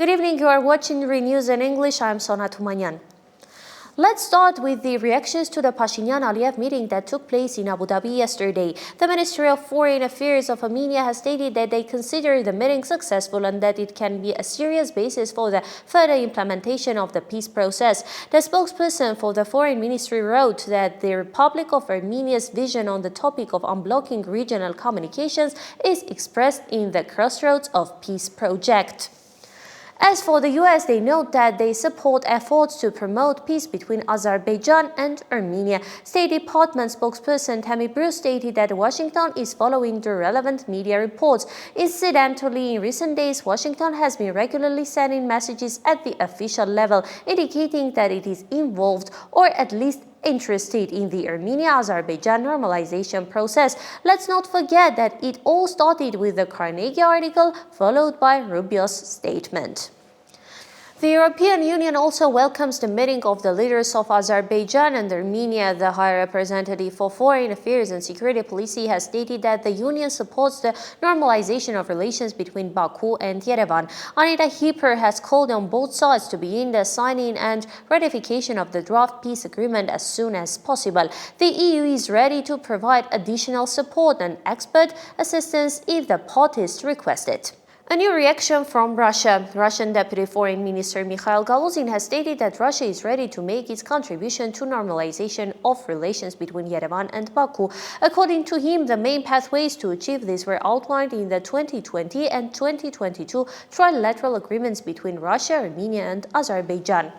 Good evening, you are watching RENEWS in English. I'm Sona Tumanyan. Let's start with the reactions to the Pashinyan-Aliyev meeting that took place in Abu Dhabi yesterday. The Ministry of Foreign Affairs of Armenia has stated that they consider the meeting successful and that it can be a serious basis for the further implementation of the peace process. The spokesperson for the Foreign Ministry wrote that the Republic of Armenia's vision on the topic of unblocking regional communications is expressed in the Crossroads of Peace project. As for the US, they note that they support efforts to promote peace between Azerbaijan and Armenia. State Department spokesperson Tammy Bruce stated that Washington is following the relevant media reports. Incidentally, in recent days, Washington has been regularly sending messages at the official level, indicating that it is involved or at least interested in the Armenia-Azerbaijan normalization process. Let's not forget that it all started with the Carnegie article, followed by Rubio's statement. The European Union also welcomes the meeting of the leaders of Azerbaijan and Armenia. The High Representative for Foreign Affairs and Security Policy has stated that the Union supports the normalization of relations between Baku and Yerevan. Anita Hipper has called on both sides to begin the signing and ratification of the draft peace agreement as soon as possible. The EU is ready to provide additional support and expert assistance if the parties request it. A new reaction from Russia. Russian Deputy Foreign Minister Mikhail Galuzin has stated that Russia is ready to make its contribution to normalization of relations between Yerevan and Baku. According to him, the main pathways to achieve this were outlined in the 2020 and 2022 trilateral agreements between Russia, Armenia, and Azerbaijan.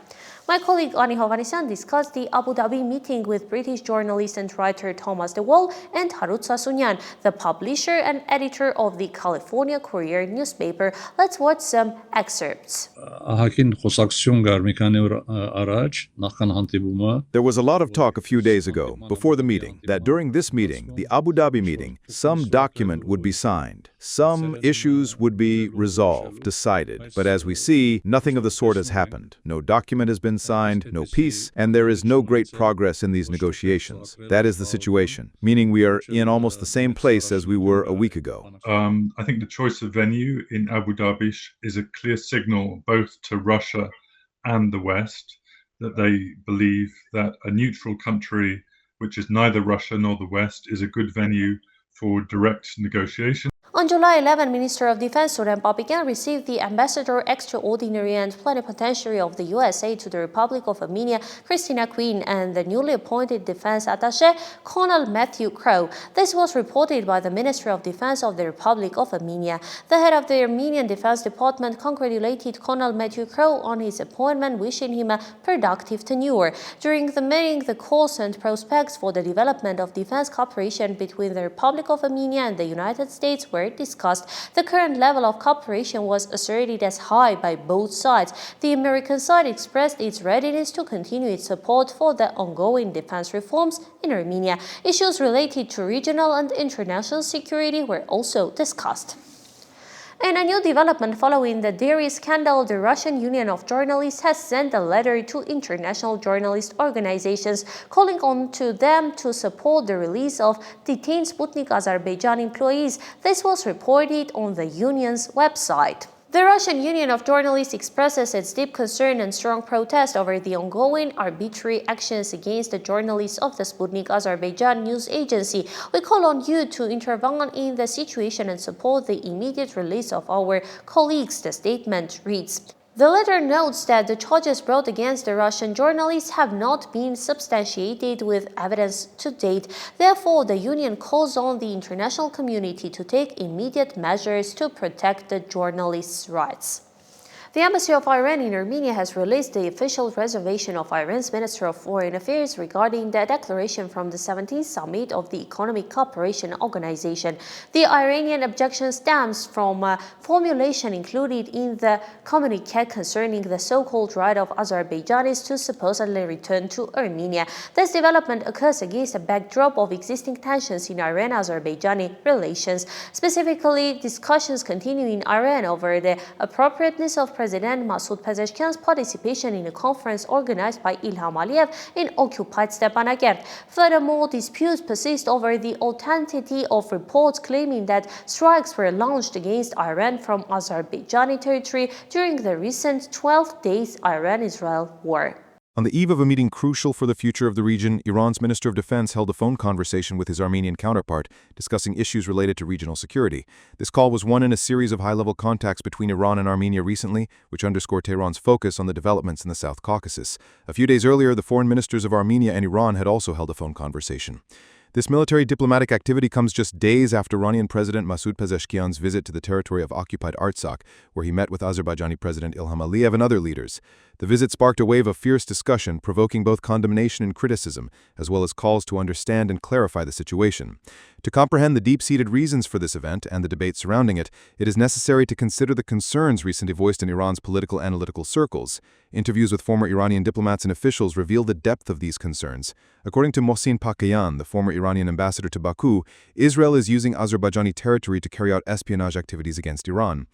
My colleague Ani Hovanesyan discussed the Abu Dhabi meeting with British journalist and writer Thomas De Waal and Harut Sasunyan, the publisher and editor of the California Courier newspaper. Let's watch some excerpts. There was a lot of talk a few days ago, before the meeting, that during this meeting, the Abu Dhabi meeting, some document would be signed. Some issues would be resolved, decided. But as we see, nothing of the sort has happened. No document has been signed, no peace, and there is no great progress in these negotiations. That is the situation, meaning we are in almost the same place as we were a week ago. I think the choice of venue in Abu Dhabi is a clear signal both to Russia and the West that they believe that a neutral country, which is neither Russia nor the West, is a good venue for direct negotiation. On July 11, Minister of Defense Suren Papikian received the Ambassador Extraordinary and Plenipotentiary of the USA to the Republic of Armenia, Christina Quinn, and the newly appointed Defense Attaché, Colonel Matthew Crow. This was reported by the Ministry of Defense of the Republic of Armenia. The head of the Armenian Defense Department congratulated Colonel Matthew Crow on his appointment, wishing him a productive tenure. During the meeting, the course and prospects for the development of defense cooperation between the Republic of Armenia and the United States were discussed. The current level of cooperation was asserted as high by both sides. The American side expressed its readiness to continue its support for the ongoing defense reforms in Armenia. Issues related to regional and international security were also discussed. In a new development following the dairy scandal, the Russian Union of Journalists has sent a letter to international journalist organizations calling on to them to support the release of detained Sputnik Azerbaijan employees. This was reported on the union's website. The Russian Union of Journalists expresses its deep concern and strong protest over the ongoing arbitrary actions against the journalists of the Sputnik Azerbaijan news agency. We call on you to intervene in the situation and support the immediate release of our colleagues, the statement reads. The letter notes that the charges brought against the Russian journalists have not been substantiated with evidence to date. Therefore, the union calls on the international community to take immediate measures to protect the journalists' rights. The Embassy of Iran in Armenia has released the official reservation of Iran's Minister of Foreign Affairs regarding the declaration from the 17th Summit of the Economic Cooperation Organization. The Iranian objection stems from a formulation included in the communiqué concerning the so-called right of Azerbaijanis to supposedly return to Armenia. This development occurs against a backdrop of existing tensions in Iran-Azerbaijani relations. Specifically, discussions continue in Iran over the appropriateness of President Masoud Pezeshkian's participation in a conference organized by Ilham Aliyev in occupied Stepanakert. Furthermore, disputes persist over the authenticity of reports claiming that strikes were launched against Iran from Azerbaijani territory during the recent 12 days Iran-Israel war. On the eve of a meeting crucial for the future of the region, Iran's Minister of Defense held a phone conversation with his Armenian counterpart, discussing issues related to regional security. This call was one in a series of high-level contacts between Iran and Armenia recently, which underscore Tehran's focus on the developments in the South Caucasus. A few days earlier, the foreign ministers of Armenia and Iran had also held a phone conversation. This military diplomatic activity comes just days after Iranian President Masoud Pezeshkian's visit to the territory of occupied Artsakh, where he met with Azerbaijani President Ilham Aliyev and other leaders. The visit sparked a wave of fierce discussion, provoking both condemnation and criticism, as well as calls to understand and clarify the situation. To comprehend the deep-seated reasons for this event and the debate surrounding it, it is necessary to consider the concerns recently voiced in Iran's political analytical circles. Interviews with former Iranian diplomats and officials reveal the depth of these concerns. According to Mohsin Pakayan, the former Iranian ambassador to Baku, Israel is using Azerbaijani territory to carry out espionage activities against Iran.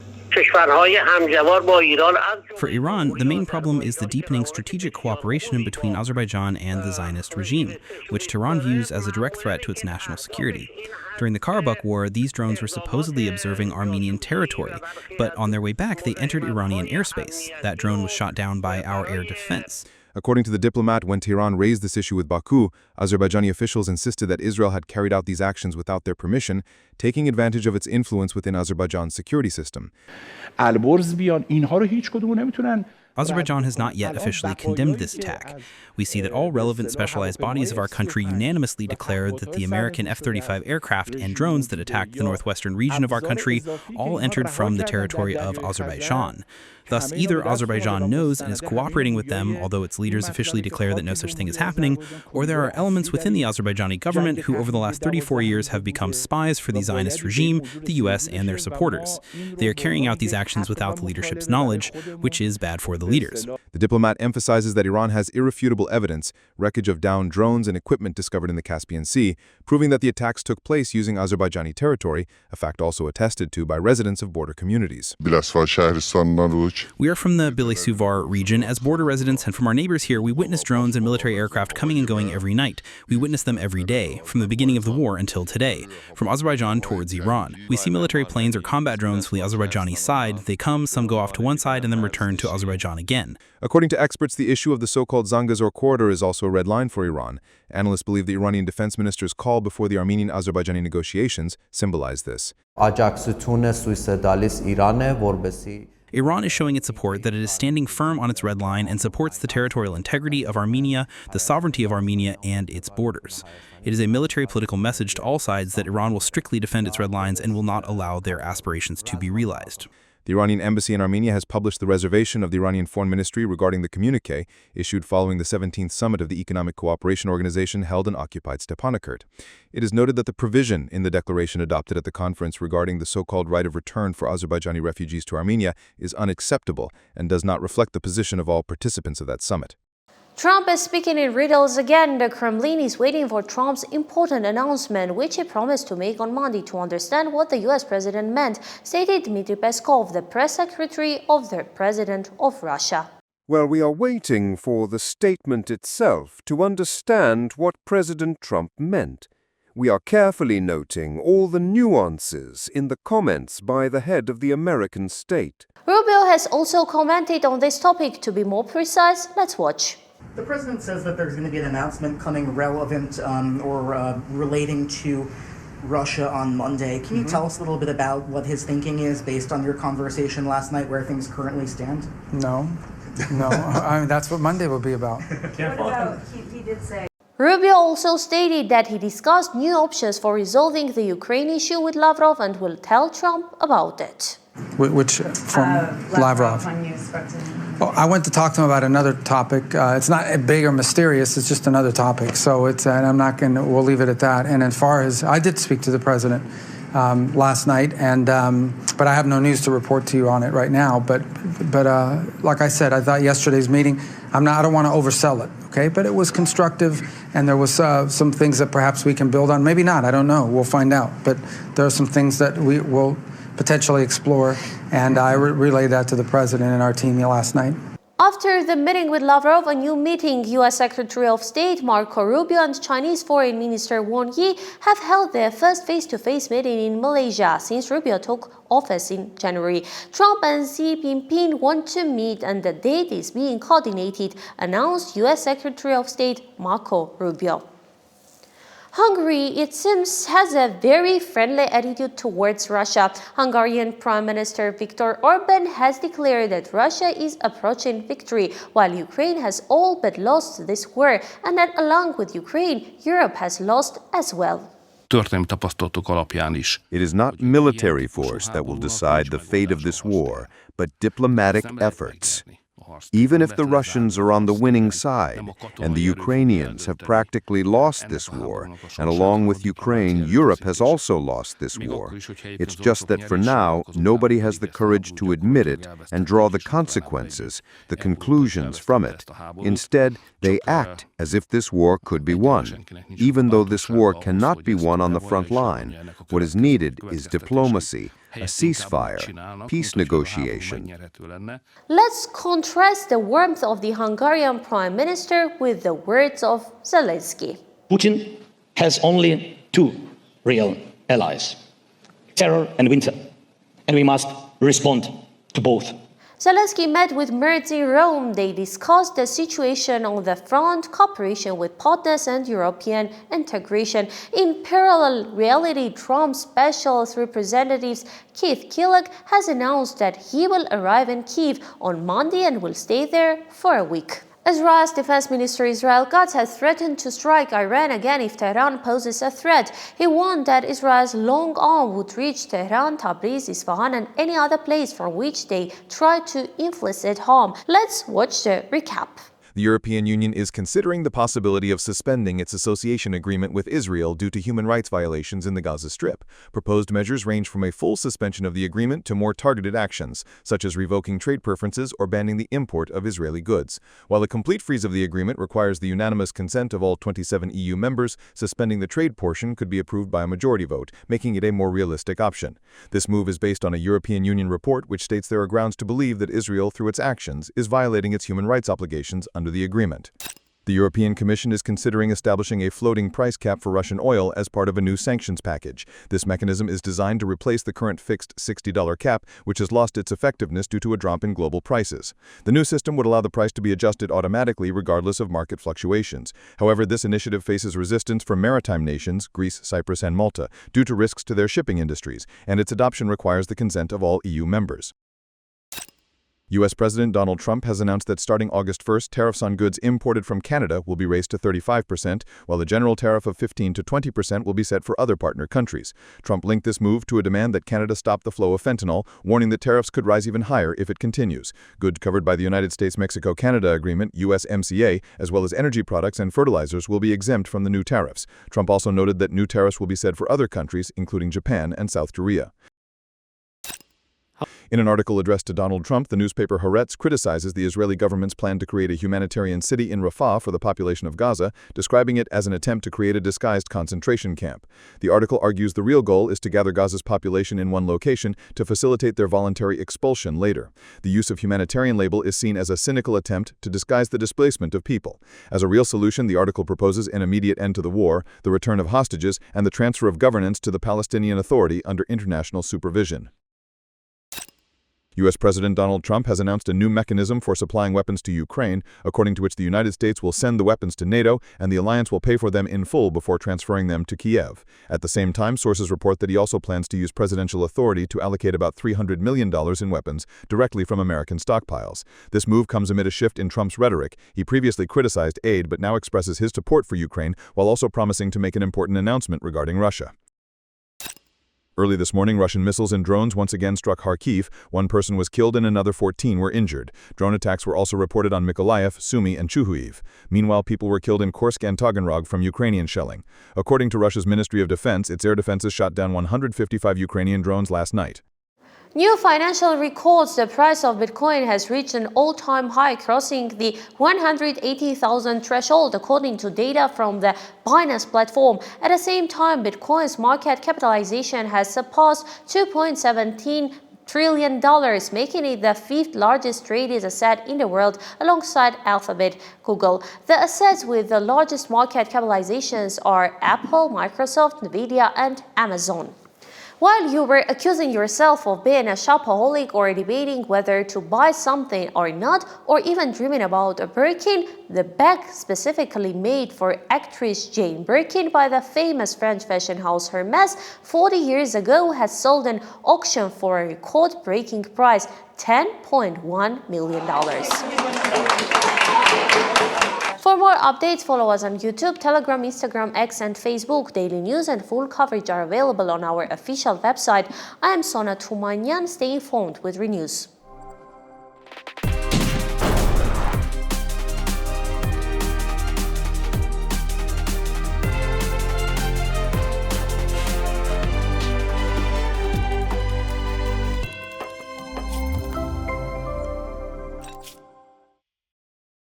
For Iran, the main problem is the deepening strategic cooperation between Azerbaijan and the Zionist regime, which Tehran views as a direct threat to its national security. During the Karabakh War, these drones were supposedly observing Armenian territory, but on their way back, they entered Iranian airspace. That drone was shot down by our air defense. According to the diplomat, when Tehran raised this issue with Baku, Azerbaijani officials insisted that Israel had carried out these actions without their permission, taking advantage of its influence within Azerbaijan's security system. Azerbaijan has not yet officially condemned this attack. We see that all relevant specialized bodies of our country unanimously declared that the American F-35 aircraft and drones that attacked the northwestern region of our country all entered from the territory of Azerbaijan. Thus, either Azerbaijan knows and is cooperating with them, although its leaders officially declare that no such thing is happening, or there are elements within the Azerbaijani government who over the last 34 years have become spies for the Zionist regime, the U.S., and their supporters. They are carrying out these actions without the leadership's knowledge, which is bad for the leaders. The diplomat emphasizes that Iran has irrefutable evidence, wreckage of downed drones and equipment discovered in the Caspian Sea, proving that the attacks took place using Azerbaijani territory, a fact also attested to by residents of border communities. We are from the Bilisuvar region. As border residents and from our neighbors here, we witness drones and military aircraft coming and going every night. We witness them every day, from the beginning of the war until today, from Azerbaijan towards Iran. We see military planes or combat drones from the Azerbaijani side. They come, some go off to one side, and then return to Azerbaijan again. According to experts, the issue of the so-called Zangezur corridor is also a red line for Iran. Analysts believe the Iranian defense minister's call before the Armenian-Azerbaijani negotiations symbolized this. Iran is showing its support that it is standing firm on its red line and supports the territorial integrity of Armenia, the sovereignty of Armenia, and its borders. It is a military-political message to all sides that Iran will strictly defend its red lines and will not allow their aspirations to be realized. The Iranian embassy in Armenia has published the reservation of the Iranian Foreign Ministry regarding the communique issued following the 17th summit of the Economic Cooperation Organization held in occupied Stepanakert. It is noted that the provision in the declaration adopted at the conference regarding the so-called right of return for Azerbaijani refugees to Armenia is unacceptable and does not reflect the position of all participants of that summit. Trump is speaking in riddles again. The Kremlin is waiting for Trump's important announcement, which he promised to make on Monday to understand what the U.S. president meant, stated Dmitry Peskov, the press secretary of the president of Russia. Well, we are waiting for the statement itself to understand what President Trump meant. We are carefully noting all the nuances in the comments by the head of the American state. Rubio has also commented on this topic. To be more precise, let's watch. The president says that there's going to be an announcement coming relevant or relating to Russia on Monday. Can you tell us a little bit about what his thinking is based on your conversation last night, where things currently stand? No. I mean, that's what Monday will be about. What about, he did say... Rubio also stated that he discussed new options for resolving the Ukraine issue with Lavrov and will tell Trump about it. Which from Lavrov? When you spoke to him. Well, I went to talk to him about another topic. It's not big or mysterious. It's just another topic. So it's, and I'm not going to. We'll leave it at that. And as far as I did speak to the president last night, and but I have no news to report to you on it right now. But like I said, I thought yesterday's meeting. I don't want to oversell it. Okay, but it was constructive, and there was some things that perhaps we can build on. Maybe not. I don't know. We'll find out. But there are some things that we will potentially explore, and I relayed that to the president and our team last night. After the meeting with Lavrov, a new meeting, U.S. Secretary of State Marco Rubio and Chinese Foreign Minister Wang Yi have held their first face-to-face meeting in Malaysia since Rubio took office in January. Trump and Xi Jinping want to meet and the date is being coordinated, announced U.S. Secretary of State Marco Rubio. Hungary, it seems, has a very friendly attitude towards Russia. Hungarian Prime Minister Viktor Orban has declared that Russia is approaching victory, while Ukraine has all but lost this war, and that along with Ukraine, Europe has lost as well. It is not military force that will decide the fate of this war, but diplomatic efforts. Even if the Russians are on the winning side, and the Ukrainians have practically lost this war, and along with Ukraine, Europe has also lost this war. It's just that for now, nobody has the courage to admit it and draw the consequences, the conclusions from it. Instead, they act as if this war could be won. Even though this war cannot be won on the front line, what is needed is diplomacy, a ceasefire, peace negotiation. Let's contrast the warmth of the Hungarian Prime Minister with the words of Zelensky. Putin has only two real allies, terror and winter, and we must respond to both. Zelensky met with Merz in Rome. They discussed the situation on the front, cooperation with partners, and European integration. In parallel reality, Trump's special representative Keith Kellogg has announced that he will arrive in Kyiv on Monday and will stay there for a week. Israel's Defense Minister Israel Katz has threatened to strike Iran again if Tehran poses a threat. He warned that Israel's long arm would reach Tehran, Tabriz, Isfahan, and any other place from which they try to inflict harm. Let's watch the recap. The European Union is considering the possibility of suspending its association agreement with Israel due to human rights violations in the Gaza Strip. Proposed measures range from a full suspension of the agreement to more targeted actions, such as revoking trade preferences or banning the import of Israeli goods. While a complete freeze of the agreement requires the unanimous consent of all 27 EU members, suspending the trade portion could be approved by a majority vote, making it a more realistic option. This move is based on a European Union report which states there are grounds to believe that Israel, through its actions, is violating its human rights obligations under the agreement. The European Commission is considering establishing a floating price cap for Russian oil as part of a new sanctions package. This mechanism is designed to replace the current fixed $60 cap, which has lost its effectiveness due to a drop in global prices. The new system would allow the price to be adjusted automatically regardless of market fluctuations. However, this initiative faces resistance from maritime nations, Greece, Cyprus, and Malta, due to risks to their shipping industries, and its adoption requires the consent of all EU members. U.S. President Donald Trump has announced that starting August 1st, tariffs on goods imported from Canada will be raised to 35%, while the general tariff of 15% to 20% will be set for other partner countries. Trump linked this move to a demand that Canada stop the flow of fentanyl, warning that tariffs could rise even higher if it continues. Goods covered by the United States-Mexico-Canada Agreement, USMCA, as well as energy products and fertilizers will be exempt from the new tariffs. Trump also noted that new tariffs will be set for other countries, including Japan and South Korea. In an article addressed to Donald Trump, the newspaper Haaretz criticizes the Israeli government's plan to create a humanitarian city in Rafah for the population of Gaza, describing it as an attempt to create a disguised concentration camp. The article argues the real goal is to gather Gaza's population in one location to facilitate their voluntary expulsion later. The use of humanitarian label is seen as a cynical attempt to disguise the displacement of people. As a real solution, the article proposes an immediate end to the war, the return of hostages, and the transfer of governance to the Palestinian Authority under international supervision. U.S. President Donald Trump has announced a new mechanism for supplying weapons to Ukraine, according to which the United States will send the weapons to NATO and the alliance will pay for them in full before transferring them to Kiev. At the same time, sources report that he also plans to use presidential authority to allocate about $300 million in weapons directly from American stockpiles. This move comes amid a shift in Trump's rhetoric. He previously criticized aid but now expresses his support for Ukraine while also promising to make an important announcement regarding Russia. Early this morning, Russian missiles and drones once again struck Kharkiv. One person was killed and another 14 were injured. Drone attacks were also reported on Mykolaiv, Sumy, and Chuhuiv. Meanwhile, people were killed in Kursk and Taganrog from Ukrainian shelling. According to Russia's Ministry of Defense, its air defenses shot down 155 Ukrainian drones last night. New financial records, the price of Bitcoin has reached an all-time high, crossing the 180,000 threshold, according to data from the Binance platform. At the same time, Bitcoin's market capitalization has surpassed $2.17 trillion, making it the fifth largest traded asset in the world alongside Alphabet, Google. The assets with the largest market capitalizations are Apple, Microsoft, Nvidia, and Amazon. While you were accusing yourself of being a shopaholic or debating whether to buy something or not, or even dreaming about a Birkin, the bag specifically made for actress Jane Birkin by the famous French fashion house Hermès 40 years ago has sold an auction for a record-breaking price, $10.1 million. For more updates, follow us on YouTube, Telegram, Instagram, X, and Facebook. Daily news and full coverage are available on our official website. I am Sona Tumanyan. Stay informed with RENEWS.